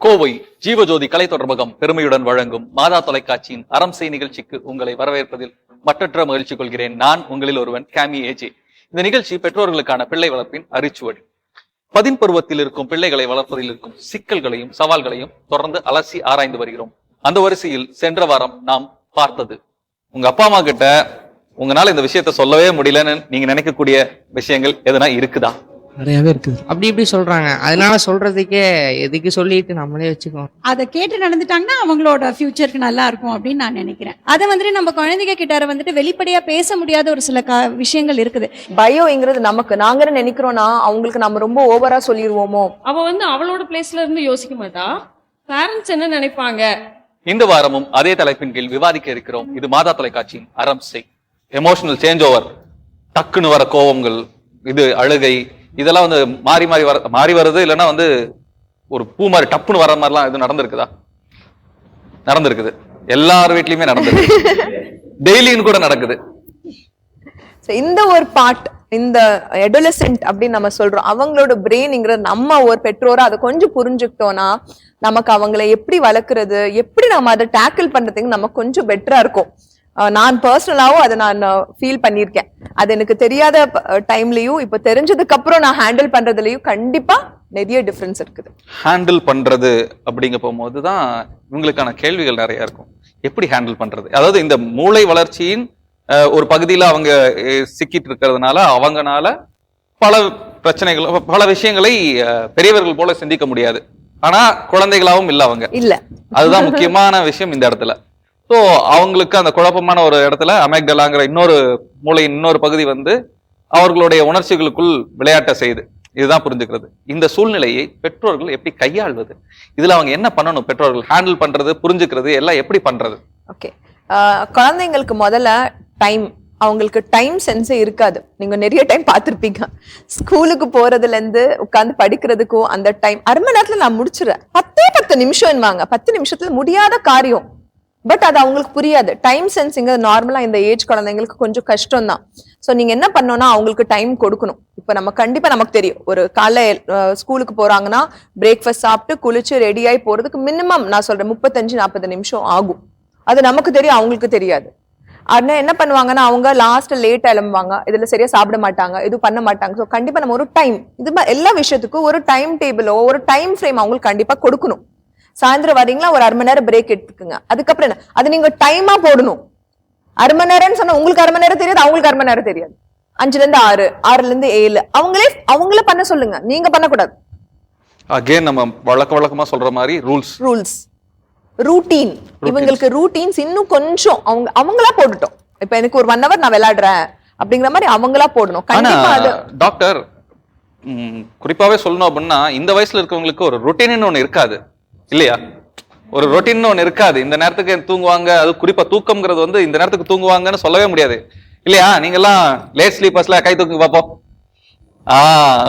கோவை ஜீவஜோதி கலை தொடர்பகம் பெருமையுடன் வழங்கும் மாதா தொலைக்காட்சியின் அறம் செய் நிகழ்ச்சிக்கு உங்களை வரவேற்பதில் மற்றற்ற மகிழ்ச்சி கொள்கிறேன். நான் உங்களில் ஒருவன் கேமி ஏஜே. இந்த நிகழ்ச்சி பெற்றோர்களுக்கான பிள்ளை வளர்ப்பின் அரிச்சுவடி. பதின்பருவத்தில் இருக்கும் பிள்ளைகளை வளர்ப்பதில் இருக்கும் சிக்கல்களையும் சவால்களையும் தொடர்ந்து அலசி ஆராய்ந்து வருகிறோம். அந்த வரிசையில் சென்ற வாரம் நாம் பார்த்தது, உங்க அப்பா அம்மா கிட்ட உங்களால இந்த விஷயத்த சொல்லவே முடியலன்னு நீங்க நினைக்கக்கூடிய விஷயங்கள் எதனா இருக்குதா? நிறையவே இருக்குது. அப்படி இப்படி சொல்றாங்க, அதனால சொல்றதுக்கே எதுக்கு சொல்லிட்டு நம்மளே வச்சுக்கோம். அதை கேட்டு நடந்துட்டாங்கன்னா அவங்களோட ஃபியூச்சருக்கு நல்லா இருக்கும் அப்படின்னு நான் நினைக்கிறேன். அதை வந்துட்டு நம்ம குழந்தைங்க கிட்ட வந்துட்டு வெளிப்படையா பேச முடியாத ஒரு சில விஷயங்கள் இருக்குது. பயோங்கிறது நமக்கு நாங்க நினைக்கிறோம்னா அவங்களுக்கு நம்ம ரொம்ப ஓவரா சொல்லிடுவோமோ. அவ அவளோட பிளேஸ்ல இருந்து யோசிக்க மாட்டா, பேரண்ட்ஸ் என்ன நினைப்பாங்க. இந்த வாரமும் அதே தலைப்பின் கீழ் விவாதிக்க இருக்கிறோம். இது மாதா தொலைக்காட்சியின் அறம் செய். எமோஷனல் சேஞ்ச் ஓவர், டக்குன்னு வர கோபங்கள், இது அழுகை, இதெல்லாம் மாறி வருது. இல்லைன்னா ஒரு பூ மாதிரி டப்புன்னு வர மாதிரிலாம் இது நடந்திருக்குதா? நடந்திருக்குது. எல்லார் வீட்லயுமே நடந்திருக்கு. டெய்லின்னு கூட நடக்குது. இந்த ஒரு பார்ட், இந்த அடோலசென்ட் அப்படின்னு நம்ம சொல்றோம், அவங்களோட பிரெயின்ங்கிறது நம்ம ஒரு பெற்றோரா அதை கொஞ்சம் புரிஞ்சுக்கிட்டோம்னா நமக்கு அவங்களை எப்படி வளர்க்கறது, எப்படி நம்ம அதை டேக்கிள் பண்றதுக்கு நமக்கு கொஞ்சம் பெட்டரா இருக்கும். நான் பர்சனலாவும் அதை நான் ஃபீல் பண்ணியிருக்கேன். அது எனக்கு தெரியாத டைம்லயும் இப்ப தெரிஞ்சதுக்கு அப்புறம் நான் ஹேண்டில் பண்றதுலயும் கண்டிப்பா நிறைய டிஃபரன்ஸ் இருக்குது. ஹேண்டில் பண்றது அப்படிங்க போகும்போதுதான் இவங்களுக்கான கேள்விகள் நிறைய இருக்கும். எப்படி ஹேண்டில் பண்றது? அதாவது இந்த மூளை வளர்ச்சியின் ஒரு பகுதியில அவங்க சிக்கிட்டு இருக்கிறதுனால அவங்கனால பல பிரச்சனைகள், பல விஷயங்களை பெரியவர்கள் போல சிந்திக்க முடியாது. ஆனா குழந்தைகளாவும் இல்ல அவங்க இல்ல. அதுதான் முக்கியமான விஷயம் இந்த இடத்துல. ஸோ அவங்களுக்கு அந்த குழப்பமான ஒரு இடத்துல அமெக்டலாங்கிற இன்னொரு மூளையின் இன்னொரு பகுதி அவர்களுடைய உணர்ச்சிகளுக்குள் விளையாட்ட செய்யுது. இதுதான் புரிஞ்சுக்கிறது. இந்த சூழ்நிலையை பெற்றோர்கள் எப்படி கையாள்வது? இதுல அவங்க என்ன பண்ணணும்? பெற்றோர்கள் ஹேண்டில் பண்றது, புரிஞ்சுக்கிறது எல்லாம் எப்படி பண்றது? ஓகே, குழந்தைங்களுக்கு முதல்ல டைம், அவங்களுக்கு டைம் சென்ஸே இருக்காது. நீங்க நிறைய டைம் பார்த்திருப்பீங்க. ஸ்கூலுக்கு போறதுல இருந்து உட்காந்து படிக்கிறதுக்கும் அந்த டைம், அரை மணி நேரத்துல நான் முடிச்சிடறேன், 10 நிமிஷம் 10 நிமிஷத்துல முடியாத காரியம். பட் அது அவங்களுக்கு புரியாது. டைம் சென்சிங் நார்மலா இந்த ஏஜ் குழந்தைங்களுக்கு கொஞ்சம் கஷ்டம் தான். ஸோ நீங்க என்ன பண்ணோம்னா அவங்களுக்கு டைம் கொடுக்கணும். இப்ப நம்ம கண்டிப்பா நமக்கு தெரியும், ஒரு காலை ஸ்கூலுக்கு போறாங்கன்னா பிரேக்ஃபாஸ்ட் சாப்பிட்டு குளிச்சு ரெடியாகி போறதுக்கு மினிமம் நான் சொல்றேன் 35-40 நிமிஷம் ஆகும். அது நமக்கு தெரியும், அவங்களுக்கு தெரியாது. ஆனா என்ன பண்ணுவாங்கன்னா அவங்க லாஸ்ட் லேட் எழும்புவாங்க, இதுல சரியா சாப்பிட மாட்டாங்க, எதுவும் பண்ண மாட்டாங்க. ஸோ கண்டிப்பா நம்ம ஒரு டைம், இது எல்லா விஷயத்துக்கும் ஒரு டைம் டேபிளோ ஒரு டைம் ஃப்ரேம் அவங்களுக்கு கண்டிப்பா கொடுக்கணும். சாயந்தரம் வரீங்களா, ஒரு அரை மணி நேரம் பிரேக் எடுத்துக்குங்க. அதுக்கப்புறம் என்ன, அது நீங்க டைமா போடணும். அரை மணி நேரம்னு சொன்னா உங்களுக்கு அரை மணி நேரம் தெரியாது, அவங்களுக்கு அரை மணி நேரம் தெரியாது. 5ல இருந்து 6, 6ல இருந்து 7 அவங்களே பண்ண சொல்லுங்க, நீங்க பண்ணக்கூடாது. அகைன் நம்ம வழக்கமா சொல்ற மாதிரி ரூல்ஸ் ரூட்டீன். இவங்களுக்கு ரூட்டீன்ஸ் இன்னும் கொஞ்சம் அவங்களா போட்டுட்டோம். இப்ப எனக்கு ஒரு 1 hour நான் விளையாடுறேன் அப்படிங்கிற மாதிரி அவங்களா போடணும். கண்டிப்பா டாக்டர் குறிப்பாவே சொல்லணும் அப்படின்னா இந்த வயசுல இருக்கவங்களுக்கு ஒரு ரொட்டீன் ஒண்ணு இருக்காது இல்லையா? ஒரு ரொட்டீன் ஒண்ணு இருக்காது. இந்த நேரத்துக்கு தூங்குவாங்க, அது குறிப்பா தூக்கம்ங்கிறது இந்த நேரத்துக்கு தூங்குவாங்கன்னு சொல்லவே முடியாது இல்லையா? நீங்க எல்லாம் லேட் ஸ்லீப்பர்ஸ்ல கை தூக்குங்க பாப்போம்.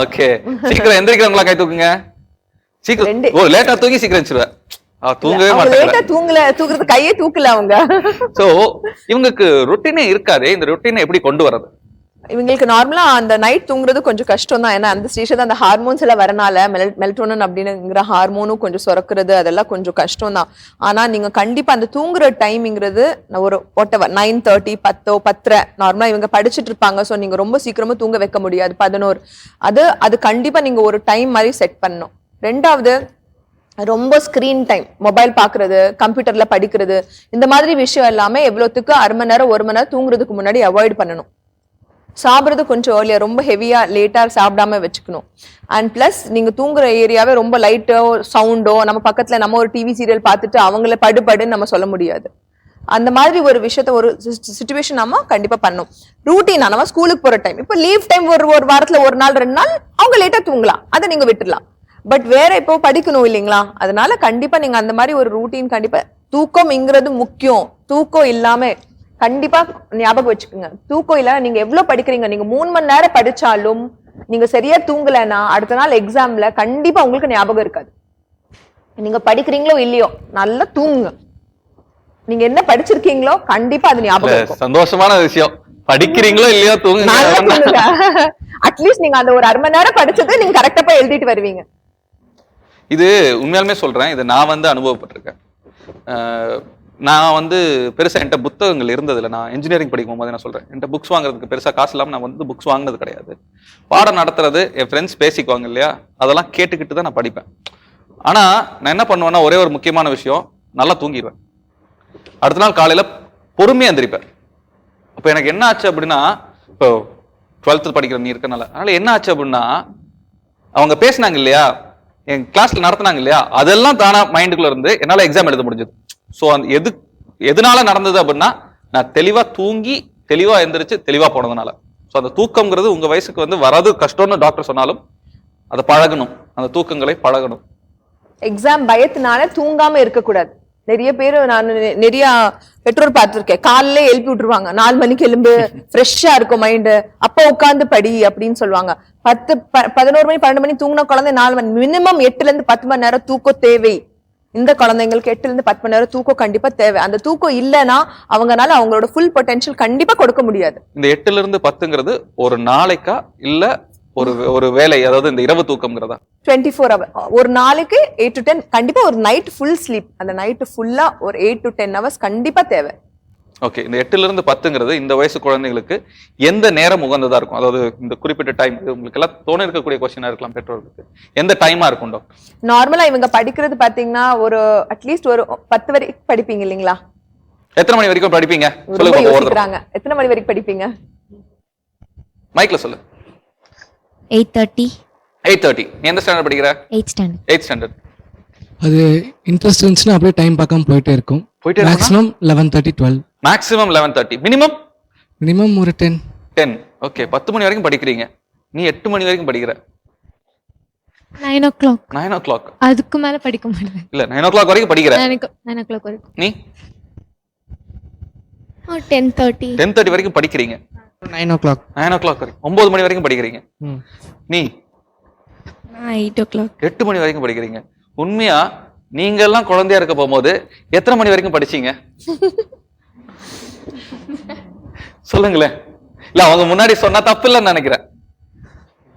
ஓகே, சீக்கிரம் எந்திரிக்கிறவங்களா கை தூக்குங்க. சீக்கிரம் லேட்டா தூங்கி சீக்கிரம் எந்திரிச்சிருவேன். தூங்கவே மாட்டாங்க, தூக்குறது கையே தூக்கல அவங்க. சோ இவங்களுக்கு ரொட்டீனே இருக்காது. இந்த ரொட்டீனை எப்படி கொண்டு வர்றது? இவங்களுக்கு நார்மலா அந்த நைட் தூங்குறது கொஞ்சம் கஷ்டம் தான். ஏன்னா அந்த ஸ்டேஜ் அந்த ஹார்மோன்ஸ் எல்லாம் வரனால மெலட்டோனின் அப்படிங்கிற ஹார்மோனும் கொஞ்சம் சுரக்கிறது, அதெல்லாம் கொஞ்சம் கஷ்டம் தான். ஆனா நீங்க கண்டிப்பா அந்த தூங்குற டைமிங்கிறது ஒரு 9:30, 10, 10:30 நார்மலா இவங்க படிச்சுட்டு இருப்பாங்க. ஸோ நீங்க ரொம்ப சீக்கிரமா தூங்க வைக்க முடியாது. 11 அது கண்டிப்பா நீங்க ஒரு டைம் மாதிரி செட் பண்ணணும். 2வது, ரொம்ப ஸ்கிரீன் டைம், மொபைல் பாக்குறது, கம்ப்யூட்டர்ல படிக்கிறது, இந்த மாதிரி விஷயம் எல்லாமே எவ்வளவுக்கு அரை மணி நேரம் 1 மணி நேரம் தூங்குறதுக்கு முன்னாடி அவாய்ட் பண்ணணும். சாப்பிட்றது கொஞ்சம் ஏர்லியா, ரொம்ப ஹெவியா லேட்டா சாப்பிடாம வச்சுக்கணும். அண்ட் பிளஸ் நீங்க தூங்குற ஏரியாவே ரொம்ப லைட்டோ சவுண்டோ, நம்ம பக்கத்துல நம்ம ஒரு டிவி சீரியல் பார்த்துட்டு அவங்கள படுன்னு நம்ம சொல்ல முடியாது. அந்த மாதிரி ஒரு விஷயத்த ஒரு சிச்சுவேஷன் நம்ம கண்டிப்பா பண்ணணும். ரூட்டீனா நம்ம ஸ்கூலுக்கு போற டைம், இப்போ லீவ் டைம் ஒரு வாரத்துல 1 நாள் 2 நாள் அவங்க லேட்டா தூங்கலாம், அதை நீங்க விட்டுடலாம். பட் வேற இப்போ படிக்கணும் இல்லைங்களா? அதனால கண்டிப்பா நீங்க அந்த மாதிரி ஒரு ரூட்டீன், கண்டிப்பா தூக்கம்ங்கிறது முக்கியம். தூக்கம் இல்லாம கண்டிப்பா ஞாபகம் வச்சுக்கோங்க, தூக்கம் இல்ல நீங்க எவ்வளவு படிக்கிறீங்க, நீங்க 3 மணி நேரம் படிச்சாலும் நீங்க சரியா தூங்கலைன்னா அடுத்த நாள் எக்ஸாம்ல கண்டிப்பா உங்களுக்கு ஞாபகம் இருக்காது. நீங்க படிக்கிறீங்களோ இல்லையோ நல்லா தூங்குங்க. நீங்க என்ன படிச்சிருக்கீங்களோ கண்டிப்பா அது ஞாபகம் இருக்கும். சந்தோஷமான விஷயம். படிக்கிறீங்களோ இல்லையோ தூங்குங்க. அட்லீஸ்ட் நீங்க அந்த ஒரு அரை மணி நேரம் படிச்சது நீங்க கரெக்டா போய் எழுதிட்டு வருவீங்க. இது உண்மையாலுமே சொல்றேன், இது நான் வந்து அனுபவப்பட்டிருக்கேன். நான் வந்து பெருசா என்கிட்ட புத்தகங்கள் இருந்ததில்லை. நான் இன்ஜினியரிங் படிக்கும் போது நான் சொல்றேன், என்கிட்ட புக்ஸ் வாங்குறதுக்கு பெருசா காசு இல்லாமல் நான் வந்து புக்ஸ் வாங்கினது கிடையாது. பாடம் நடத்துறது என் ஃப்ரெண்ட்ஸ் பேசிக்குவாங்க இல்லையா, அதெல்லாம் கேட்டுக்கிட்டு தான் நான் படிப்பேன். ஆனா நான் என்ன பண்ணுவேன்னா, ஒரே ஒரு முக்கியமான விஷயம், நல்லா தூங்கிடுவேன். அடுத்த நாள் காலையில பொறுமையா எந்திரிப்பேன். அப்போ எனக்கு என்ன ஆச்சு அப்படின்னா, இப்போ 12th படிக்கிற நீ இருக்கனால, அதனால என்ன ஆச்சு அப்படின்னா, அவங்க பேசினாங்க இல்லையா, என் கிளாஸ்ல நடத்தினாங்க இல்லையா, அதெல்லாம் தானா மைண்டுக்குள்ள இருந்து என்னால எக்ஸாம் எழுத முடிஞ்சது. ஸோ அந்த எதனால நடந்தது அப்படின்னா, நான் தெளிவா தூங்கி தெளிவா எந்திரிச்சு தெளிவா போனதுனால. ஸோ அந்த தூக்கம்ங்கிறது உங்க வயசுக்கு வந்து வராது கஷ்டம்னு டாக்டர் சொன்னாலும் அதை பழகணும், அந்த தூக்கங்களை பழகணும். எக்ஸாம் பயத்தினால தூங்காம இருக்கக்கூடாது. நிறைய பேர் நான் நிறைய பெற்றோர் பார்த்திருக்கேன், காலையில எழுப்பி விட்டுருவாங்க, 4 மணிக்கு எழும்பு, ஃப்ரெஷ்ஷா இருக்கும் மைண்டு, அப்ப உட்காந்து படி அப்படின்னு சொல்லுவாங்க. 11 மணி 12 மணி தூங்கின குழந்தை 4 மணி, மினிமம் 8ல இருந்து 10 மணி நேரம் தூக்கம் தேவை. இந்த குழந்தைங்களுக்கு 8ல இருந்து 10 மணி நேரம் தூக்கம் கண்டிப்பா தேவை. அந்த தூக்கம் இல்லைன்னா அவங்கனால அவங்களோட ஃபுல் பொட்டன்ஷியல் கண்டிப்பா கொடுக்க முடியாது. இந்த 8ல இருந்து 10ங்கிறது ஒரு நாளைக்கா இல்ல ஒரு வேலை, அதாவது இந்த இரவு தூக்கம்ங்கிறதா? 24 hours. ஒரு நாளைக்கு 8 to 10 கண்டிப்பா, ஒரு நைட் ஃபுல் ஸ்லீப், அந்த நைட் ஃபுல்லா ஒரு 8 to 10 hours கண்டிப்பா தேவை. ஓகே, இந்த 8ல இருந்து 10ங்கிறது இந்த வயசு குழந்தைகளுக்கு எந்த நேரம் உகந்ததா இருக்கும்? அதாவது இந்த குறிப்பிட்ட டைம், உங்களுக்கு எல்லாம் தோண இருக்கக்கூடிய கொஸ்டினா இருக்கலாம் பெற்றோர்களுக்கு, எந்த டைமா இருக்கும் டாக்டர்? நார்மலா இவங்க படிக்கிறது பாத்தீங்கன்னா ஒரு அட்லீஸ்ட் ஒரு 10 வரைக்கும் படிப்பீங்க இல்லீங்களா? எத்தனை மணி வரைக்கும் படிப்பீங்க ரொம்ப யோசிக்கிறாங்க. எத்தனை மணி வரைக்கும் படிப்பீங்க? மைக்ல சொல்லு. 8:30. 8:30. நீ எந்த ஸ்டாண்டர்ட் படிக்கிற? 8th standard. 8th standard. அது இன்ட்ரெஸ்ட் இருந்துச்சுன்னா அப்படியே டைம் பார்க்காம போயிட்டே இருக்கும். மேக்ஸிமம் 11:30 12. மேக்ஸிமம் 11:30. மினிமம் ஒரு 10. ஓகே, 10 மணி வரைக்கும் படிக்கிறீங்க. நீ 8 மணி வரைக்கும் படிக்கிற. 9 o'clock. 9 o'clock. அதுக்கு மேல படிக்க மாட்டேன். இல்ல 9 o'clock வரைக்கும் படிக்கிற. 9 o'clock வரைக்கும். நீ 10:30. 10:30 வரைக்கும் படிக்கிறீங்க. 9 o'clock. 9 o'clock வரைக்கும், 9 மணி வரைக்கும் படிக்கிறீங்க. நீ 8 o'clock. 8 மணி வரைக்கும் படிக்கிறீங்க. உண்மையா நீங்க எல்லாம் குழந்தையா இருக்க போகும்போது எத்தனை மணி வரைக்கும் படிச்சீங்க? சொல்லுங்களேன். இல்ல அவங்க முன்னாடி சொன்னா தப்பு இல்லைன்னு நினைக்கிறேன்.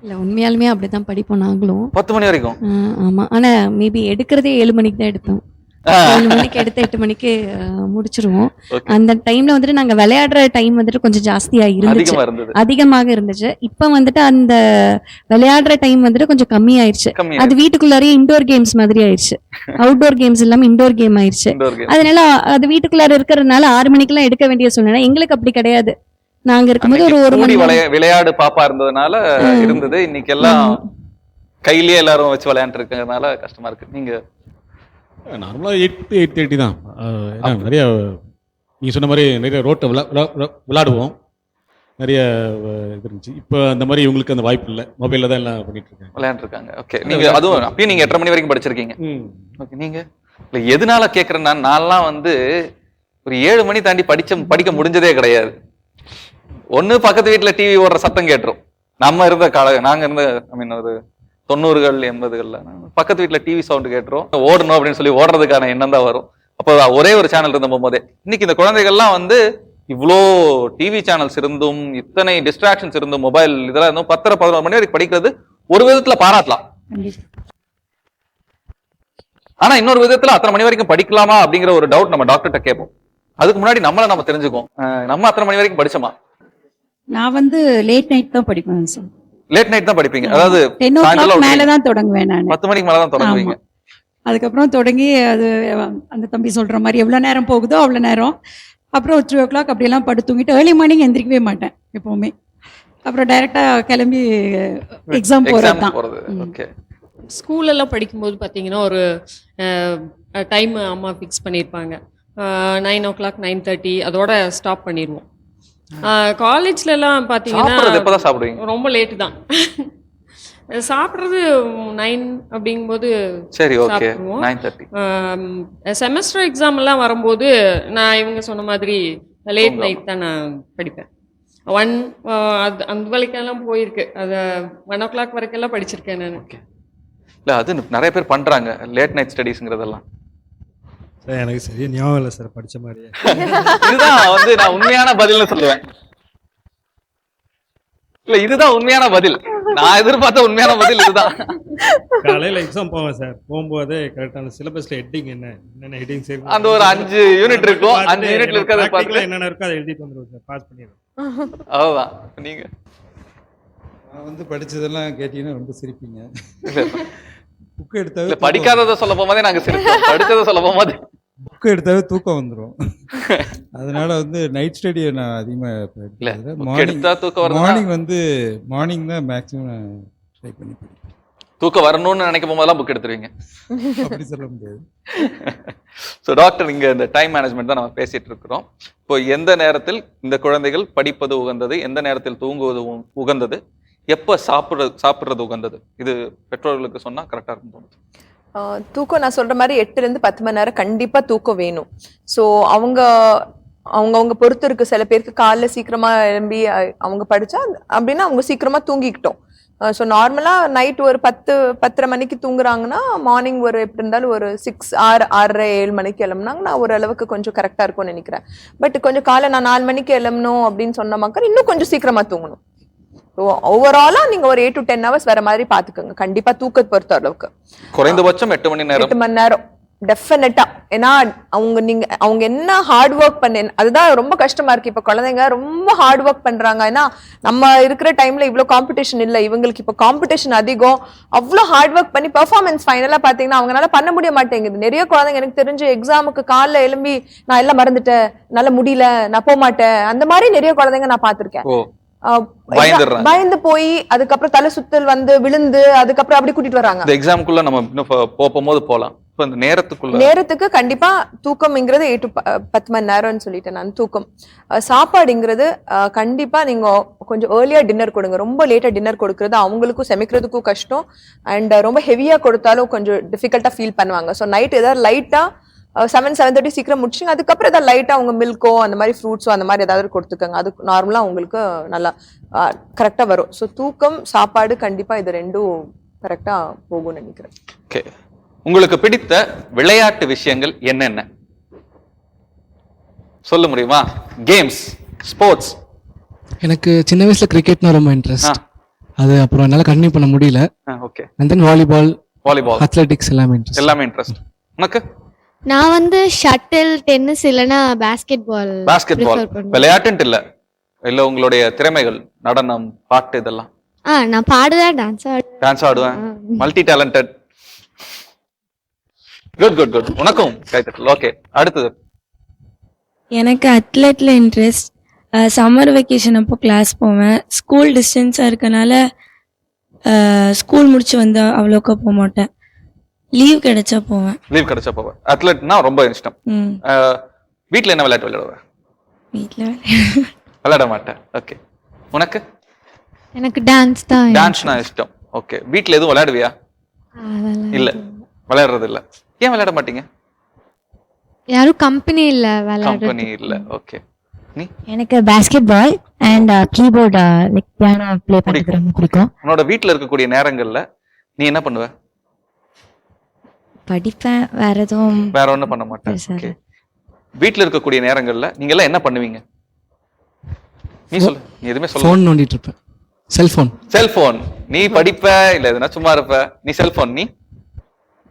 இல்ல உண்மையாலுமே அப்படிதான் படிப்போம் நாங்களும். 10 மணி வரைக்கும். ஆமா, ஆனா மேபி எடுக்கிறதே 7 மணிக்கு தான் எடுப்போம். 7 மணிக்கு எடுத்து 8 மணிக்கு முடிச்சிருவோம். அந்த டைம்ல வந்துட்டு நாங்க விளையாடுற டைம் வந்துட்டு கொஞ்சம் ஜாஸ்தியா இருந்துச்சு, அதிகமாக இருந்துச்சு. இப்ப வந்துட்டு அந்த விளையாடுற டைம் வந்துட்டு கொஞ்சம் கம்மி ஆயிடுச்சு. அது வீட்டுக்குள்ளாரே இன்டோர் கேம்ஸ் மாதிரி ஆயிடுச்சு. அவுட்டோர் கேம்ஸ் இல்லாம இன்டோர் கேம் ஆயிடுச்சு. அதனால அது வீட்டுக்குள்ளார இருக்கிறதுனால 6 மணிக்கெல்லாம் எடுக்க வேண்டிய சூழ்நிலை. எங்களுக்கு அப்படி கிடையாது. நாங்க இருக்கும்போது ஒரு மணி விளையாடு பாப்பா இருந்ததுனால இருந்தது. இன்னைக்கு எல்லாம் கையிலேயே எல்லாரும் வச்சு விளையாண்டு இருக்கிறதுனால கஷ்டமா இருக்கு. நீங்க நார்மலா 8:30 தான். நிறைய நீங்க சொன்ன மாதிரி நிறைய ரோட்டை விளையாடுவோம், நிறைய இது இருந்துச்சு. இப்போ அந்த மாதிரி இவங்களுக்கு அந்த வாய்ப்பு இல்லை, மொபைல்ல தான் எல்லாம் பண்ணிட்டு இருக்காங்க, விளையாண்டுருக்காங்க. ஓகே, நீங்க அதுவும் அப்பயும் நீங்க 8:30 மணி வரைக்கும் படிச்சிருக்கீங்க. ஓகே, நீங்க இல்ல எதனால கேட்கறேன்னா, நான்லாம் வந்து ஒரு 7 மணி தாண்டி படிக்க முடிஞ்சதே கிடையாது. ஒண்ணு பக்கத்து வீட்டுல டிவி ஓடுற சத்தம் கேட்டுரும். நம்ம இருந்த நாங்க இருந்த ஒரு 90கள் 80கள்ல பக்கத்து வீட்டுல டிவி சவுண்ட் கேட்டுரும். ஓடணும் அப்படின்னு சொல்லி ஓடுறதுக்கான எண்ணம் தான் வரும். அப்போ ஒரே ஒரு சேனல் இருந்த போகும்போதே, இன்னைக்கு இந்த குழந்தைகள்லாம் வந்து இவ்வளோ டிவி சேனல்ஸ் இருந்தும் இத்தனை டிஸ்ட்ராக்ஷன்ஸ் இருந்தும் மொபைல் இதெல்லாம் இருந்தும் 10-11 மணி வரைக்கும் படிக்கிறது ஒரு விதத்துல பாராட்டலாம். ஆனா இன்னொரு விதத்துல அத்தனை மணி வரைக்கும் படிக்கலாமா அப்படிங்கிற ஒரு டவுட் நம்ம டாக்டர்கிட்ட கேட்போம். அதுக்கு முன்னாடி நம்ம தெரிஞ்சுக்கோம், நம்ம அத்தனை மணி வரைக்கும் படிச்சோமா? நான் வந்து லேட் நைட் தான் படிப்பேன் சார். லேட் நைட் தான் படிப்பீங்க? அதாவது 10 o'clock மேலதான் தொடங்குவேன் நான். 10 மணிக்கு மேலதான் தொடங்குவீங்க. அதுக்கப்புறம் தொடங்கி அது அந்த தம்பி சொல்ற மாதிரி எவ்வளவு நேரம் போகுதோ அவ்வளவு நேரம். அப்புறம் 3 o'clock அப்படியெல்லாம் படுத்து தூங்கிட்டு ஏர்லி மார்னிங் எந்திரிக்கவே மாட்டேன் எப்பவுமே. அப்புறம் டைரக்டா கிளம்பி எக்ஸாம் போறது. ஓகே. ஸ்கூலெல்லாம் படிக்கும்போது பார்த்தீங்கன்னா ஒரு டைம் அம்மா ஃபிக்ஸ் பண்ணியிருப்பாங்க. 9 o'clock 9:30 அதோட ஸ்டாப் பண்ணிடுவோம். காலேஜ்லலாம் பார்த்தீங்கன்னா ரொம்ப லேட்டு தான் சாப்பிட்றது. 9 அப்படிங்கும்போது சரி, ஓகே, 9:30. செமஸ்டர் எக்ஸாம் எல்லாம் வரும்போது நான் இவங்க சொன்ன மாதிரி லேட் நைட் தான் நான் படிப்பேன். 1 அந்த வரைக்கெல்லாம் போயிருக்கு. அது 1 o'clock வரைக்கெல்லாம் படிச்சிருக்கேன் நான். இல்லை, அது நிறைய பேர் பண்றாங்க லேட் நைட் ஸ்டடீஸ்ங்கிறதெல்லாம். எனக்கு சரியா ஞாபகம் இல்லை சார், படிச்ச மாதிரியே. இதுதான் வந்து நான் உண்மையான பதில்னு சொல்லுவேன். இல்ல, இதுதான் உண்மையான பதில். நான் எதிர்பார்த்த உண்மையான பதில் இதுதான். காலையில் எக்ஸாம் போவேன் சார். போகும்போது கரெக்டான சிலபஸில் ஹெட்டிங் என்னென்ன ஹெட்டிங்ஸ் இருக்கு அந்த ஒரு 5 யூனிட் இருக்கும், 5 யூனிட்ல இருக்கிறத பார்த்து என்னென்ன இருக்கோ அதை எழுதிட்டு வந்துடுவோம் சார். பாஸ் பண்ணிடுவோம். அவ்வளவுதான். நீங்க நான் வந்து படிச்சதெல்லாம் கேட்டீங்கன்னா ரொம்ப சிரிப்பீங்க. புக் இல்ல, எடுத்தாவே படிக்காததை சொல்ல போகும்போதே நாங்க சிரிப்போம், படிச்சதை சொல்ல போகும்போது புக் எடுத்தாவே தூக்கம் வந்துடும். அதனால வந்து நைட் ஸ்டடியை நான் அதிகமாக இல்ல book எடுத்தா தூக்கம் வருதுன்னா மார்னிங் வந்து மார்னிங் தான் மேக்ஸிமம் நான் ட்ரை பண்ணி படிப்பேன். தூக்கம் வரணும்னு நினைக்கும் போதெல்லாம் புக் எடுத்துருவீங்க. அப்படி சொல்ல முடியாது. ஸோ டாக்டர், இங்க இந்த டைம் மேனேஜ்மெண்ட் தான் நம்ம பேசிட்டு இருக்கிறோம். இப்போ எந்த நேரத்தில் இந்த குழந்தைகள் படிப்பது உகந்தது, எந்த நேரத்தில் தூங்குவது உகந்தது, எப்ப சாப்பிடுறது உகந்தது, இது பெற்றோர்களுக்கு சொன்னா கரெக்டா இருக்கும் தோணுது. தூக்கம் நான் சொல்ற மாதிரி 8 to 10 மணி நேரம் கண்டிப்பா தூக்கம் வேணும். ஸோ அவங்க பொறுத்து இருக்கு. சில பேருக்கு காலைல சீக்கிரமா எழும்பி அவங்க படிச்சா அப்படின்னா அவங்க சீக்கிரமா தூங்கிக்கிட்டோம். ஸோ நார்மலா நைட் ஒரு 10-10:30 மணிக்கு தூங்குறாங்கன்னா மார்னிங் ஒரு எப்படி இருந்தாலும் ஒரு 6-6:30-7 மணிக்கு எழும்புனாங்கன்னா ஓரளவுக்கு கொஞ்சம் கரெக்டா இருக்கும்னு நினைக்கிறேன். பட் கொஞ்சம் காலை நான் 4 மணிக்கு எழும்பணும் அப்படின்னு சொன்ன மக்கள் இன்னும் கொஞ்சம் சீக்கிரமா தூங்கணும். ஓவராலா நீங்க ஒரு 8 to 10 hours வர மாதிரி பாத்துக்கோங்க. கண்டிப்பா தூக்கத்தை பொறுத்த அளவுக்கு குறைந்தபட்சம் 8 மணி நேரம். 8 மணி நேரம் டெஃபினட்டா. ஏன்னா அவங்க என்ன ஹார்ட் ஒர்க் அதுதான் ரொம்ப கஷ்டமா இருக்கு. இப்ப குழந்தைங்க ரொம்ப ஹார்ட் ஒர்க் பண்றாங்க. ஏன்னா நம்ம இருக்கிற டைம்ல இவ்வளவு காம்படிஷன் இல்லை, இவங்களுக்கு இப்ப காம்படிஷன் அதிகம். அவ்வளவு ஹார்ட் ஒர்க் பண்ணி பெர்ஃபார்மன்ஸ் ஃபைனலா பாத்தீங்கன்னா அவங்களால பண்ண முடிய மாட்டேங்குது. நிறைய குழந்தைங்க எனக்கு தெரிஞ்சு எக்ஸாமுக்கு காலைல எழும்பி நான் எல்லாம் மறந்துட்டேன், என்னால முடியல, நான் போக மாட்டேன், அந்த மாதிரி நிறைய குழந்தைங்க நான் பாத்திருக்கேன். பயந்து போய் அதுக்கப்புறம் தலை சுத்தல் வந்து விழுந்து அதுக்கப்புறம் அப்படி கூட்டிட்டு வராங்க. இந்த எக்ஸாம்க்குள்ள நம்ம இன்னும் போகும்போது போலாம். இப்ப இந்த நேரத்துக்கு கண்டிப்பா தூக்கம்ங்கிறது 8 to 10 மணி நேரம்னு சொல்லிட்டேன் நான். தூக்கம் சாப்பாடுங்கிறது கண்டிப்பா நீங்க கொஞ்சம் ஏர்லியா டின்னர் கொடுங்க. ரொம்ப லேட்டா டின்னர் கொடுக்கறது அவங்களுக்கும் செமிக்கிறதுக்கும் கஷ்டம். அண்ட் ரொம்ப ஹெவியா கொடுத்தாலும் கொஞ்சம் டிஃபிகல்ட்டா ஃபீல் பண்ணுவாங்க. ஸோ நைட் ஏதாவது லைட்டா 7-7:30 சீக்கிரம் முடிச்சுங்க. அதுக்கப்புறம் ஏதாவது லைட்டா அவங்க மில்கோ அந்த மாதிரி ஃப்ரூட்ஸோ அந்த மாதிரி ஏதாவது கொடுத்துக்கோங்க. அது நார்மலா உங்களுக்கு நல்லா கரெக்டா வரும். ஸோ தூக்கம் சாப்பாடு கண்டிப்பா இது ரெண்டும் கரெக்டா போகும்னு நினைக்கிறேன். ஓகே, உங்களுக்கு பிடித்த விளையாட்டு விஷயங்கள் என்னென்ன சொல்ல முடியுமா? Games, sports. எனக்கு சின்ன வயசுல கிரிக்கெட்னா ரொம்ப இன்ட்ரெஸ்ட். அது அப்புறம் என்னால கண்டினியூ பண்ண முடியல. Okay. And then volleyball, athletics எல்லாமே இன்ட்ரெஸ்ட். உனக்கு? நான் வந்து ஷட்டில், டென்னிஸ் இல்லைன்னா பாஸ்கெட் பால். விளையாட்டுன்ட்டு இல்ல உங்களுடைய திறமைகள், நடனம், பாட்டு இதெல்லாம்? நான் பாடுவேன், டான்ஸ் ஆடுவேன். Multi talented. குட். உனக்கும் கைத்தட்டல். ஓகே, அடுத்தது. எனக்கு அத்லெட்ல இன்ட்ரெஸ்ட். சம்மர் வெக்கேஷன் அப்போ கிளாஸ் போவேன். ஸ்கூல் டிஸ்டன்ஸா இருக்கனால ஸ்கூல் முடிச்சு வந்தா அவ்வளோக்கா போக மாட்டேன். லீவ் கிடைச்சா போவேன். அத்லெட்னா ரொம்ப இஷ்டம். வீட்ல என்ன விளையாட்டு விளையாடுவேன்? வீட்ல விளையாட மாட்டேன். ஓகே, உனக்கு? எனக்கு டான்ஸ் தான். டான்ஸ்னா இஷ்டம். ஓகே, வீட்ல எதுவும் விளையாடுவியா? இல்ல, விளையாடுறது இல்ல. ஏன் விளையாட மாட்டீங்க? யாரும் கம்பெனி இல்ல. ஓகே, நீ? எனக்கு basketball and keyboard like piano play பண்றது ரொம்ப பிடிக்கும். உன்னோட வீட்ல இருக்கக்கூடிய நேரங்கள்ல நீ என்ன பண்ணுவ? படிப்பேன். வேற ஒன்றும் பண்ண மாட்டேன். ஓகே, வீட்ல இருக்கக்கூடிய நேரங்கள்ல நீங்க எல்லாம் என்ன பண்ணுவீங்க? நீ சொல்லு. நீ எதுவுமே சொல்ல. ஃபோன் நோண்டிட்டு இருப்பேன். செல்போன். நீ படிப்ப இல்ல எதுனா சும்மா இருப்ப? நீ செல்போன். நீ?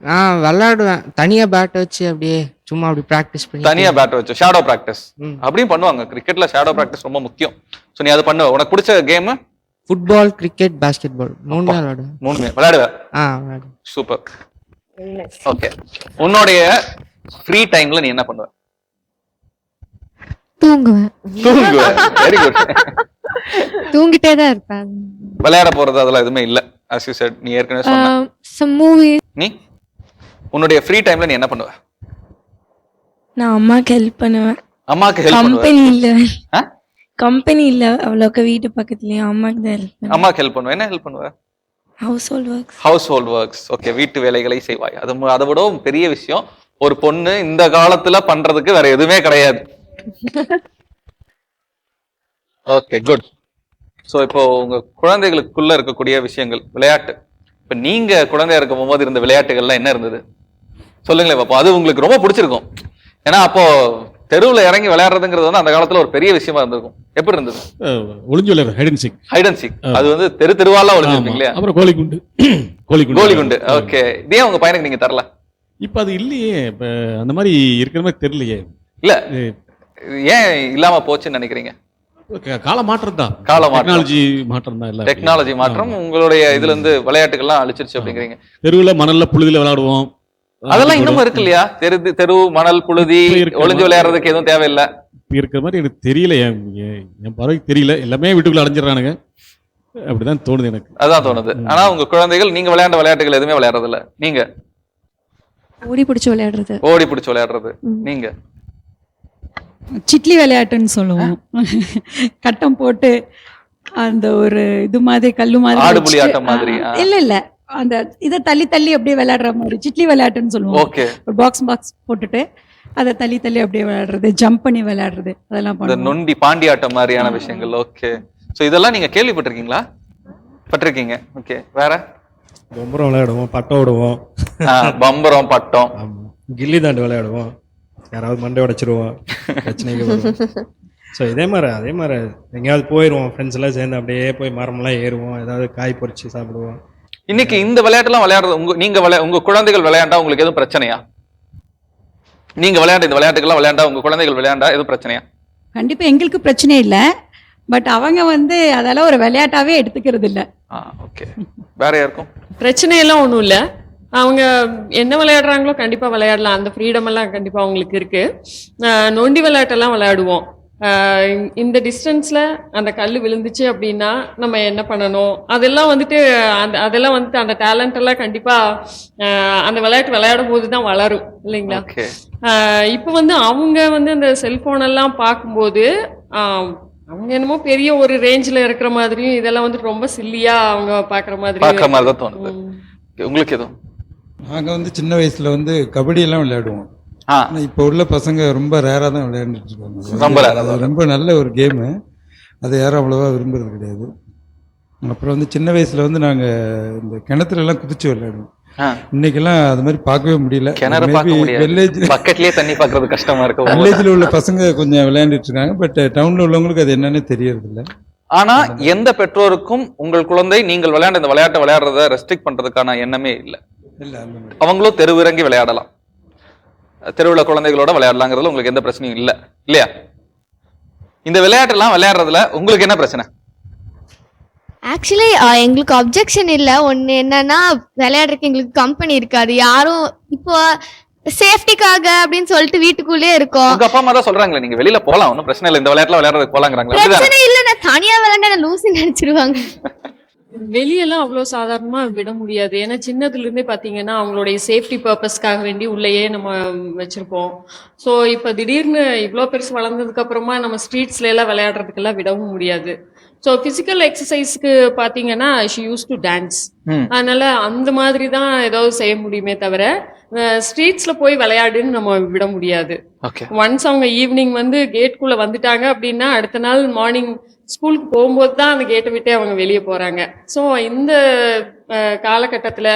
நான் விளையாடுவேன். தனியா பேட் வச்சு அப்படியே சும்மா அப்படி பிராக்டிஸ் பண்ணி. தனியா பேட் வச்சு ஷேடோ பிராக்டிஸ் அப்படியும் பண்ணுவாங்க. கிரிக்கெட்ல ஷேடோ பிராக்டிஸ் ரொம்ப முக்கியம். சோ நீ அதை பண்ணுவ. உனக்கு பிடிச்ச game? Football, cricket, basketball மூணுமே விளையாடுவேன். விளையாடுவேன். சூப்பர். ஓகே, உன்னுடைய ஃப்ரீ டைம்ல நீ என்ன பண்ணுவ? தூங்குவேன். Very good. தூங்கிட்டே தான் இருப்பேன். விளையாட போறது அதெல்லாம் எதுவுமே இல்ல. as you said, நீ ஏற்கனவே சொன்ன. some movies. நீ உன்னுடைய ஃப்ரீ டைம்ல நீ என்ன பண்ணுவ? நான் அம்மாக்கு ஹெல்ப் பண்ணுவேன். அம்மாக்கு ஹெல்ப் பண்ணுவ? கம்பெனி இல்ல அவ்வளோக்க வீட்டு பக்கத்துலயே அம்மாக்கு தான் ஹெல்ப் பண்ணுவேன். அம்மாக்கு ஹெல்ப் பண்ணுவ? என்ன ஹெல்ப் பண்ணுவ? House works. ஓகே, வீட்டு வேலைகளை செய்வாய். அதை விட பெரிய விஷயம் ஒரு பொண்ணு இந்த காலத்துல பண்றதுக்கு வேற எதுவுமே கிடையாது. Okay, good. சோ இப்போ உங்க குழந்தைகளுக்குள்ள இருக்கக்கூடிய விஷயங்கள், விளையாட்டு. இப்ப நீங்க குழந்தையா இருக்கும் போது இருந்த விளையாட்டுகள்லாம் என்ன இருந்தது சொல்லுங்களேன் பாப்போம். அது உங்களுக்கு ரொம்ப பிடிச்சிருக்கும். ஏன்னா அப்போ தெருவுல இறங்கி விளையாடுறதுங்கிறது வந்து அந்த காலத்துல ஒரு பெரிய விஷயமா இருந்திருக்கும். எப்படி இருந்தது? ஒளிஞ்சு விளையாடுற hide and seek. Hide and seek. அது வந்து தெருவாலாம் ஒளிஞ்சிருப்பீங்க இல்லையா? அப்புறம் கோலிகுண்டு. கோலிகுண்டு. ஓகே. இதே உங்க பையனுக்கு நீங்க தரல? இப்ப அது இல்லையே. இப்ப அந்த மாதிரி இருக்கிற மாதிரி தெரியலையே. இல்ல ஏன் இல்லாம போச்சுன்னு நினைக்கிறீங்க? கால மாற்றம் தான். டெக்னாலஜி மாற்றம் தான். இல்ல டெக்னாலஜி மாற்றம் உங்களுடைய இதுல இருந்து விளையாட்டுகள்லாம் அழிச்சிருச்சு அப்படிங்கிறீங்க. தெருவுல மணல்ல புழுதியில விளையாடுவோம். அதெல்லாம் இன்னமும் இருக்கு இல்லையா? தெரு மணல் புழுதி ஒளிஞ்சு விளையாடுறதுக்கு எதுவும் தேவையில்லை இருக்கிற மாதிரி எனக்கு தெரியல. என் பார்வைக்கு தெரியல. எல்லாமே வீட்டுக்குள்ள அடைஞ்சிடறானுங்க. அப்படிதான் தோணுது எனக்கு. அதான் தோணுது. ஆனா உங்க குழந்தைகள் நீங்க விளையாண்ட விளையாட்டுகள் எதுவுமே விளையாடுறது இல்ல. நீங்க ஓடி பிடிச்சு விளையாடுறது. நீங்க சிட்லி விளையாட்டுன்னு சொல்லுவோம். கட்டம் போட்டு அந்த ஒரு இது மாதிரி கல்லு மாதிரி ஆடுபுலி ஆட்டம் மாதிரி. இல்ல அந்த இதை தள்ளி அப்படியே விளையாடுற மாதிரி சிட்லி விளையாட்டுன்னு சொல்லுவோம். ஒரு பாக்ஸ் போட்டுட்டு அதை தள்ளி அப்படியே விளையாடுறது, ஜம்ப் பண்ணி விளையாடுறது, அதெல்லாம் பண்ணுவோம். நொண்டி பாண்டி ஆட்டம் மாதிரியான விஷயங்கள். ஓகே. சோ இதெல்லாம் நீங்க கேள்விப்பட்டிருக்கீங்களா? பட்டிருக்கீங்க. ஓகே. வேற பம்பரம் விளையாடுவோம், பட்டம் விடுவோம். பம்பரம், பட்டம், கில்லி தாண்டு விளையாடுவோம். யாராவது மண்டை உடைச்சிருவோம், பிரச்சனைக்கு வரும். ஸோ அதே மாதிரி எங்கேயாவது போயிடுவோம், ஃப்ரெண்ட்ஸ் எல்லாம் சேர்ந்து அப்படியே போய் மரம்லாம் ஏறுவோம், ஏதாவது காய் பொறிச்சு சாப்பிடுவோம். இன்னைக்கு இந்த விளையாட்டுலாம் விளையாடுறது உங்க குழந்தைகள் விளையாண்டா உங்களுக்கு எதுவும் பிரச்சனையா? நீங்க விளையாண்ட இந்த விளையாட்டுகள்லாம் விளையாண்டா உங்க குழந்தைகள் விளையாண்டா எதுவும் பிரச்சனையா? கண்டிப்பா எங்களுக்கு பிரச்சனை இல்லை. பட் அவங்க வந்து அதெல்லாம் ஒரு விளையாட்டாவே எடுத்துக்கிறது இல்லை. ஓகே. வேற யாருக்கும் பிரச்சனையெல்லாம் ஒன்றும் இல்லை. அவங்க என்ன விளையாடுறாங்களோ கண்டிப்பாக விளையாடலாம். அந்த ஃப்ரீடம் எல்லாம் கண்டிப்பாக அவங்களுக்கு இருக்கு. நொண்டி விளையாட்டெல்லாம் விளையாடுவோம். இந்த டிஸ்டன்ஸில் அந்த கல் விழுந்துச்சு அப்படின்னா நம்ம என்ன பண்ணணும், அதெல்லாம் வந்துட்டு அதெல்லாம் வந்துட்டு அந்த டேலண்ட் எல்லாம் கண்டிப்பாக அந்த விளையாட்டு விளையாடும் போது தான் வளரும் இல்லைங்களா? இப்போ வந்து அவங்க வந்து அந்த செல்போன் எல்லாம் பார்க்கும்போது அவங்க என்னமோ பெரிய ஒரு ரேஞ்சில் இருக்கிற மாதிரியும் இதெல்லாம் வந்துட்டு ரொம்ப சில்லியா அவங்க பார்க்குற மாதிரி தான் தோணுது. உங்களுக்கு எதுவும்? நாங்கள் வந்து சின்ன வயசுல வந்து கபடி எல்லாம் விளையாடுவோம். இப்போ உள்ள பசங்க ரொம்ப ரேராக தான் விளையாண்டுட்டு இருக்காங்க. ரொம்ப நல்ல ஒரு கேமு, அதை யாரும் அவ்வளோவா விரும்புறது கிடையாது. அப்புறம் வந்து சின்ன வயசுல வந்து நாங்கள் இந்த கிணத்துல எல்லாம் குதிச்சு விளையாடுவோம். இன்னைக்கெல்லாம் அது மாதிரி பார்க்கவே முடியல. பக்கெட்லயே தண்ணி பார்க்கறது கஷ்டமா இருக்கு. வில்லேஜில் உள்ள பசங்க கொஞ்சம் விளையாண்டுட்டு இருக்காங்க. பட் டவுன்ல உள்ளவங்களுக்கு அது என்னன்னு தெரியறது இல்லை. ஆனா எந்த பெற்றோருக்கும் உங்கள் குழந்தை நீங்கள் விளையாண்ட இந்த விளையாட்டை விளையாடுறத ரெஸ்ட்ரிக்ட் பண்றதுக்கான எண்ணமே இல்லை. அவங்களும் தெருவிறங்கி விளையாடலாம், தெருவுல குழந்தைகளோட விளையாடலாங்கிறதுல உங்களுக்கு எந்த பிரச்சனையும் இல்லை இல்லையா? இந்த விளையாட்டெல்லாம் விளையாடுறதுல உங்களுக்கு என்ன பிரச்சனை? ஆக்சுவலி எங்களுக்கு அப்ஜெக்ஷன் இல்லை. ஒன்று என்னன்னா விளையாடுறதுக்கு எங்களுக்கு கம்பெனி இருக்காது யாரும். இப்போ சேஃப்டிக்காக அப்படின்னு சொல்லிட்டு வீட்டுக்குள்ளே இருக்கோம். உங்க அப்பா அம்மா தான் சொல்றாங்களே நீங்க வெளியில போலாம், ஒன்றும் பிரச்சனை இல்லை, இந்த விளையாட்டுல விளையாடுறதுக்கு போலாங்கிறாங்க. பிரச்சனை இல்லை, நான் தனியா விளையாண்ட லூசி நினைச்சிருவாங்க. வெளியெல்லாம் அவ்வளோ சாதாரணமா விட முடியாது. ஏன்னா சின்னதுல இருந்தே பாத்தீங்கன்னா அவங்களுடைய சேஃப்டி பர்பஸ்க்காக வேண்டி உள்ளேயே நம்ம வச்சிருப்போம். ஸோ இப்போ திடீர்னு இவ்வளோ பெருசு வளர்ந்ததுக்கு அப்புறமா நம்ம ஸ்ட்ரீட்ஸ்ல எல்லாம் விளையாடுறதுக்கெல்லாம் விடவும் முடியாது. ஸோ ஃபிசிக்கல் எக்ஸசைஸ்க்கு பார்த்தீங்கன்னா ஷி யூஸ் டு டான்ஸ். அதனால அந்த மாதிரி தான் ஏதாவது செய்ய முடியுமே தவிர ஸ்ட்ரீட்ஸ்ல போய் விளையாடுன்னு நம்ம விட முடியாது. ஒன்ஸ் அவங்க ஈவினிங் வந்து கேட்குள்ள வந்துட்டாங்க அப்படின்னா அடுத்த நாள் மார்னிங் ஸ்கூலுக்கு போகும்போது தான் அந்த கேட்டை விட்டே அவங்க வெளியே போறாங்க. ஸோ இந்த காலகட்டத்தில்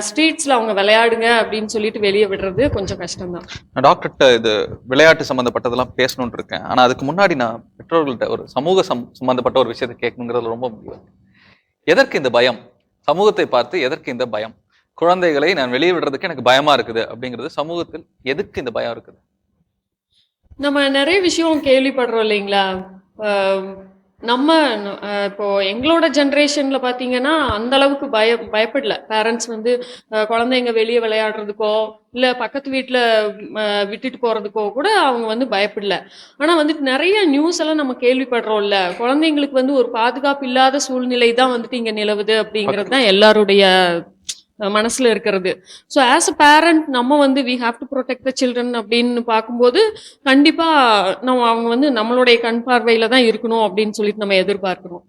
ஸ்ட்ரீட்ஸ்ல அவங்க விளையாடுங்க அப்படின்னு சொல்லிட்டு வெளியே விடுறது கொஞ்சம் கஷ்டம்தான். நான் டாக்டர்கிட்ட இது விளையாட்டு சம்பந்தப்பட்டதெல்லாம் பேசணும்னு இருக்கேன். ஆனா அதுக்கு முன்னாடி நான் பெற்றோர்கள்ட்ட ஒரு சமூக சம்பந்தப்பட்ட ஒரு விஷயத்தை கேட்கணுங்கிறது ரொம்ப முக்கியம். எதற்கு இந்த பயம்? சமூகத்தை பார்த்து எதற்கு இந்த பயம்? குழந்தைகளை நான் வெளியே விடுறதுக்கு எனக்கு பயமா இருக்குது அப்படிங்கிறது சமூகத்தில் எதுக்கு இந்த பயம் இருக்குது? நம்ம நிறைய விஷயம் கேள்விப்படுறோம் இல்லைங்களா? நம்ம இப்போ எங்களோட ஜென்ரேஷன்ல பாத்தீங்கன்னா அந்த அளவுக்கு பயப்படல. பேரண்ட்ஸ் வந்து குழந்தைங்க வெளியே விளையாடுறதுக்கோ இல்ல பக்கத்து வீட்டுல விட்டுட்டு போறதுக்கோ கூட அவங்க வந்து பயப்படல. ஆனா வந்துட்டு நிறைய நியூஸ் எல்லாம் நம்ம கேள்விப்படுறோம்ல, குழந்தைங்களுக்கு வந்து ஒரு பாதுகாப்பு இல்லாத சூழ்நிலை தான் வந்துட்டு இங்க நிலவுது அப்படிங்கிறது தான் எல்லாருடைய மனசுல இருக்கிறது. ஸோ ஆஸ் அ பேரண்ட் நம்ம வந்து we have to protect the children அப்படின்னு பார்க்கும்போது கண்டிப்பா நம்ம அவங்க வந்து நம்மளுடைய கண் பார்வையில தான் இருக்கணும் அப்படின்னு சொல்லிட்டு நம்ம எதிர்பார்க்கிறோம்.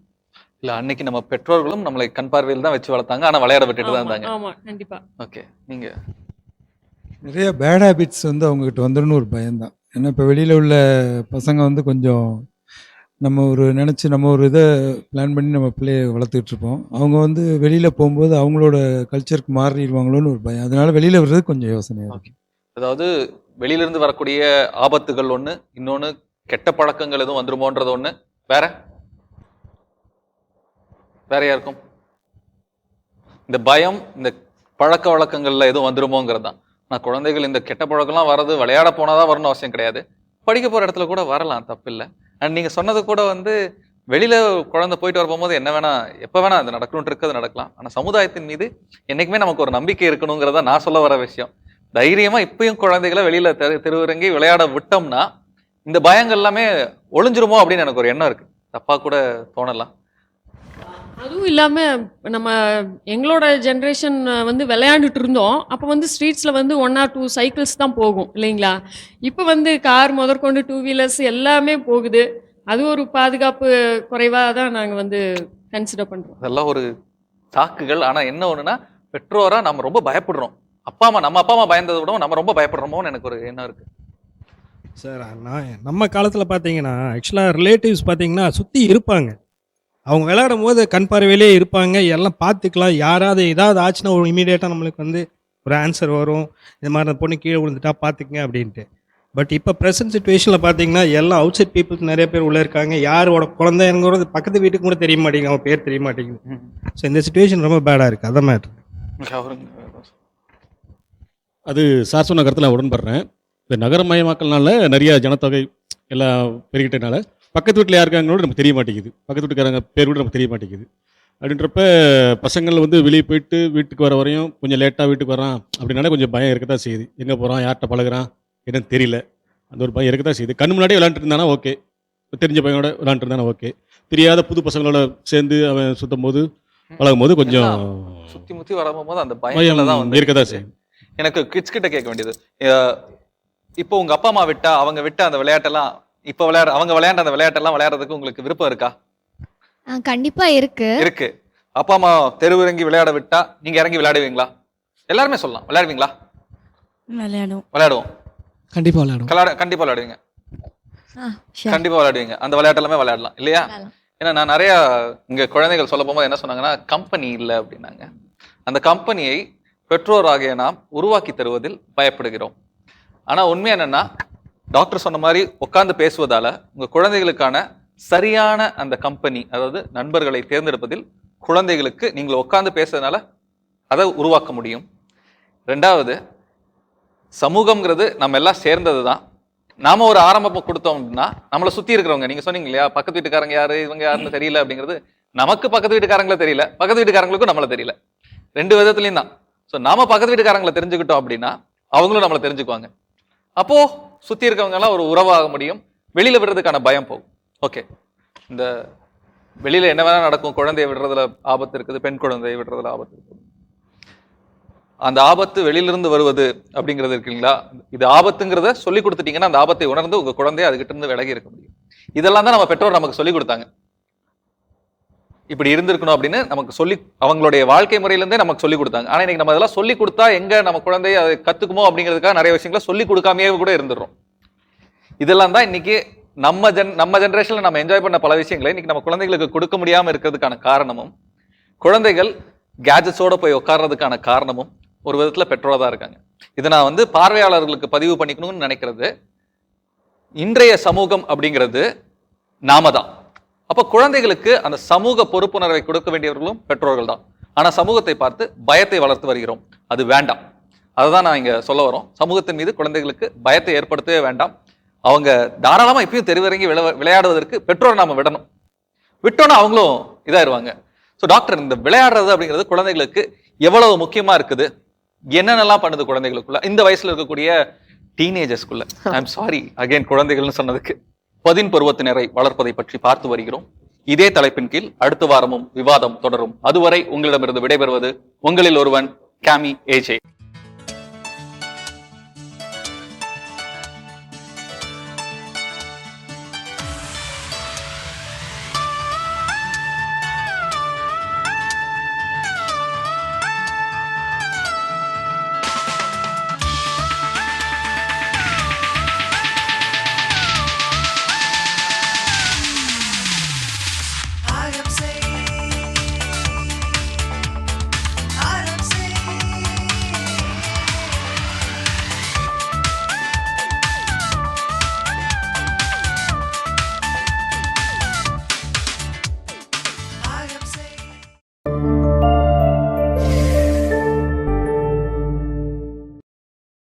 இல்ல அன்னைக்கு நம்ம பெற்றோர்களும் நம்மளை கண் பார்வையில் தான் வச்சு வளர்த்தாங்க, ஆனா விளையாட விட்டுட்டு தான் இருந்தாங்க. ஆமா கண்டிப்பா. ஓகே. நீங்க நிறைய பேட் ஹேபிட்ஸ் வந்து அவங்ககிட்ட வந்துடும் ஒரு பயம்தான். ஏன்னா இப்போ வெளியில உள்ள பசங்க வந்து கொஞ்சம் நம்ம ஒரு இதை பிளான் பண்ணி நம்ம பிள்ளைய வளர்த்துக்கிட்டு இருப்போம். அவங்க வந்து வெளியில் போகும்போது அவங்களோட கல்ச்சருக்கு மாறிடுவாங்களோன்னு ஒரு பயம். அதனால வெளியில் வர்றது கொஞ்சம் யோசனையாக இருக்கும். அதாவது வெளியிலிருந்து வரக்கூடிய ஆபத்துகள் ஒண்ணு, இன்னொன்னு கெட்ட பழக்கங்கள் எதுவும் வந்துருமோன்றது ஒண்ணு, வேற வேறையா இருக்கும். இந்த பயம், இந்த பழக்க வழக்கங்கள்ல எதுவும் வந்துருமோங்கிறது தான். நான் குழந்தைகள் இந்த கெட்ட பழக்கம்லாம் வர்றது விளையாட போனாதான் வரணும் அவசியம் கிடையாது, படிக்க போற இடத்துல கூட வரலாம், தப்பு இல்லை. அண்ட் நீங்க சொன்னது கூட வந்து வெளியில குழந்தை போயிட்டு வர போகும்போது என்ன வேணா எப்ப வேணா அது நடக்கணும்னு இருக்கு, அது நடக்கலாம். ஆனா சமுதாயத்தின் மீது என்னைக்குமே நமக்கு ஒரு நம்பிக்கை இருக்கணுங்கிறத நான் சொல்ல வர விஷயம். தைரியமா இப்பயும் குழந்தைகளை வெளியில தெருவிறங்கி விளையாட விட்டோம்னா இந்த பயங்கள் எல்லாமே ஒளிஞ்சிருமோ அப்படின்னு எனக்கு ஒரு எண்ணம் இருக்கு. தப்பா கூட தோணலாம். அதுவும் இல்லாம நம்ம எங்களோட ஜென்ரேஷன் வந்து விளையாண்டுட்டு இருந்தோம். அப்போ வந்து ஸ்ட்ரீட்ஸ்ல வந்து 1 or 2 சைக்கிள்ஸ் தான் போகும் இல்லைங்களா? இப்போ வந்து கார் முதற்கொண்டு 2 வீலர்ஸ் எல்லாமே போகுது. அது ஒரு பாதுகாப்பு குறைவாக தான் நாங்கள் வந்து கன்சிடர் பண்ணுறோம். அதெல்லாம் ஒரு சாக்குகள். ஆனால் என்ன ஒன்றுனா, பெற்றோராக நம்ம ரொம்ப பயப்படுறோம். நம்ம அப்பா அம்மா பயந்ததை விட நம்ம ரொம்ப பயப்படுறோமோன்னு எனக்கு ஒரு எண்ணம் இருக்குது சார். நம்ம காலத்தில் பார்த்தீங்கன்னா ஆக்சுவலாக ரிலேட்டிவ்ஸ் பார்த்தீங்கன்னா சுற்றி இருப்பாங்க. அவங்க விளையாடும் போது கண் பார்வையிலே இருப்பாங்க, எல்லாம் பார்த்துக்கலாம். யாராவது ஏதாவது ஆச்சுன்னா ஒரு இமீடியட்டாக நம்மளுக்கு வந்து ஒரு ஆன்சர் வரும், இந்த மாதிரி அந்த பொண்ணு கீழே விழுந்துட்டா பார்த்துக்குங்க அப்படின்ட்டு. பட் இப்போ ப்ரெசன்ட் சுச்சுவேஷனில் பார்த்தீங்கன்னா எல்லாம் அவுட் சைட் பீப்புள்ஸ் நிறைய பேர் உள்ளே இருக்காங்க. யாரோட குழந்தைங்கிறது பக்கத்து வீட்டுக்கு கூட தெரிய மாட்டேங்குது, அவங்க பேர் தெரிய மாட்டேங்குது. ஸோ இந்த சுச்சுவேஷன் ரொம்ப பேடாக இருக்குது. அதான் மேட்ரு. அது சார் சொன்ன கருத்தில் உடன்படுறேன். இந்த நகரமயமாக்கல்னால நிறைய ஜனத்தொகை எல்லாம் பெருகிட்டனால பக்கத்து வீட்டில் யாருக்காங்களோட நமக்கு தெரிய மாட்டேங்குது, பக்கத்து வீட்டுக்காரங்க பேர் கூட நமக்கு தெரிய மாட்டேங்குது. அப்படின்றப்ப பசங்கள் வந்து வெளியே போயிட்டு வீட்டுக்கு வர வரையும் கொஞ்சம் லேட்டாக வீட்டுக்கு வரான் அப்படின்னால கொஞ்சம் பயம் இருக்க தான் செய்யுது. எங்கே போகிறான், யார்கிட்ட பழகுறான் என்னன்னு தெரியல, அந்த ஒரு பயம் இருக்க தான் செய்யுது. கண் முன்னாடியே விளாண்டுட்டு இருந்தானா ஓகே, தெரிஞ்ச பையனோட விளாண்டுட்டு இருந்தானா ஓகே. தெரியாத புது பசங்களோட சேர்ந்து அவன் சுற்றும் போது பழகும் போது கொஞ்சம் சுற்றி முற்றி வரும்போது அந்த பயம் தான் இருக்க தான் செய்யும். எனக்கு கிட்ஸ் கிட்ட கேட்க வேண்டியது, இப்போ உங்க அப்பா அம்மா விட்டா அவங்க விட்ட அந்த விளையாட்டெல்லாம் இப்போ அவங்க விளையாண்ட அந்த விளையாட்டெல்லாம் விளையாடுறதுக்கு உங்களுக்கு விருப்பம் இருக்கா? கண்டிப்பா இருக்கு. இருக்கு. அப்பா அம்மா தெருவிறங்கி விளையாட விட்டா நீங்க இறங்கி விளையாடுவீங்களா? எல்லாருமே சொல்லலாம், விளையாடுவீங்களா? விளையாடுவோம். கண்டிப்பா விளையாடுவோம். கண்டிப்பா விளையாடுவீங்க. கண்டிப்பா விளையாடுவீங்க. அந்த விளையாட்டு எல்லாமே விளையாடலாம் இல்லையா? ஏன்னா நான் நிறைய இங்க குழந்தைகள் சொல்ல போகும்போது என்ன சொன்னாங்கன்னா, கம்பெனி இல்லை அப்படின்னாங்க. அந்த கம்பெனியை பெற்றோராகிய நாம் உருவாக்கி தருவதில் பயப்படுகிறோம். ஆனா உண்மை என்னன்னா, டாக்டர் சொன்ன மாதிரி உட்கார்ந்து பேசுவதால உங்க குழந்தைகளுக்கான சரியான அந்த கம்பெனி, அதாவது நண்பர்களை தேர்ந்தெடுப்பதில் குழந்தைகளுக்கு நீங்கள் உட்கார்ந்து பேசுறதுனால அதை உருவாக்க முடியும். ரெண்டாவது, சமூகம்ங்கிறது நம்ம எல்லாம் சேர்ந்தது தான். நாம ஒரு ஆரம்பம் கொடுத்தோம் அப்படின்னா நம்மளை சுத்தி இருக்கிறவங்க, நீங்க சொன்னீங்க இல்லையா, பக்கத்து வீட்டுக்காரங்க யாரு இவங்க யாருன்னு தெரியல அப்படிங்கிறது, நமக்கு பக்கத்து வீட்டுக்காரங்களை தெரியல, பக்கத்து வீட்டுக்காரங்களுக்கும் நம்மளை தெரியல. 2 விதத்துலையும் தான். ஸோ நாம பக்கத்து வீட்டுக்காரங்களை தெரிஞ்சுக்கிட்டோம் அப்படின்னா அவங்களும் நம்மளை தெரிஞ்சுக்குவாங்க. அப்போ சுத்தி இருக்கவங்க எல்லாம் ஒரு உறவாக முடியும். வெளியில விடுறதுக்கான பயம் போகும். ஓகே, இந்த வெளியில என்ன வேணா நடக்கும், குழந்தைய விடுறதுல ஆபத்து இருக்குது, பெண் குழந்தையை விடுறதுல ஆபத்து இருக்குது. அந்த ஆபத்து வெளியிலிருந்து வருவது அப்படிங்கிறது இருக்குங்களா, இது ஆபத்துங்கிறத சொல்லி கொடுத்துட்டீங்கன்னா அந்த ஆபத்தை உணர்ந்து உங்க குழந்தைய அதுகிட்ட இருந்து விலகி இருக்க முடியும். இதெல்லாம் தான் நம்ம பெற்றோர் நமக்கு சொல்லி கொடுத்தாங்க. இப்படி இருந்திருக்கணும் அப்படின்னு நமக்கு சொல்லி அவங்களுடைய வாழ்க்கை முறையிலிருந்தே நமக்கு சொல்லி கொடுத்தாங்க. ஆனா இன்னைக்கு நம்ம அதெல்லாம் சொல்லி கொடுத்தா எங்க நம்ம குழந்தைய அதை கத்துக்குமோ அப்படிங்கிறதுக்காக நிறைய விஷயங்களை சொல்லி கொடுக்காமையே கூட இருந்துடுறோம். இதெல்லாம் தான் இன்னைக்கு நம்ம ஜென்ரேஷன்ல நம்ம என்ஜாய் பண்ண பல விஷயங்களை இன்னைக்கு நம்ம குழந்தைகளுக்கு கொடுக்க முடியாம இருக்கிறதுக்கான காரணமும், குழந்தைகள் கேஜெட்ஸோட போய் உட்கார்றதுக்கான காரணமும் ஒரு விதத்துல பெற்றோரா தான் இருக்காங்க. இதை நான் வந்து பார்வையாளர்களுக்கு பதிவு பண்ணிக்கணும்னு நினைக்கிறது, இன்றைய சமூகம் அப்படிங்கிறது நாம தான். அப்ப குழந்தைகளுக்கு அந்த சமூக பொறுப்புணர்வை கொடுக்க வேண்டியவர்களும் பெற்றோர்கள் தான். ஆனா சமூகத்தை பார்த்து பயத்தை வளர்த்து வருகிறோம். அது வேண்டாம். அதுதான் நான் இங்க சொல்ல வரோம். சமூகத்தின் மீது குழந்தைகளுக்கு பயத்தை ஏற்படுத்தவே வேண்டாம். அவங்க தாராளமா இப்பயும் தெருவிறங்கி விளையாடுவதற்கு பெற்றோர் நாம விடணும். விட்டோன்னா அவங்களும் இதாயிருவாங்க. ஸோ டாக்டர், இந்த விளையாடுறது அப்படிங்கிறது குழந்தைகளுக்கு எவ்வளவு முக்கியமா இருக்குது, என்னென்னலாம் பண்ணுது குழந்தைகளுக்குள்ள, இந்த வயசுல இருக்கக்கூடிய டீனேஜர்ஸ்குள்ள? ஐம் சாரி அகைன் குழந்தைகள்னு சொன்னதுக்கு. 10 பருவத்தினரை வளர்ப்பதை பற்றி பார்த்து வருகிறோம். இதே தலைப்பின் கீழ் அடுத்த வாரமும் விவாதம் தொடரும். அதுவரை உங்களிடமிருந்து விடைபெறுவது உங்களில் ஒருவன், கேமி ஏஜே.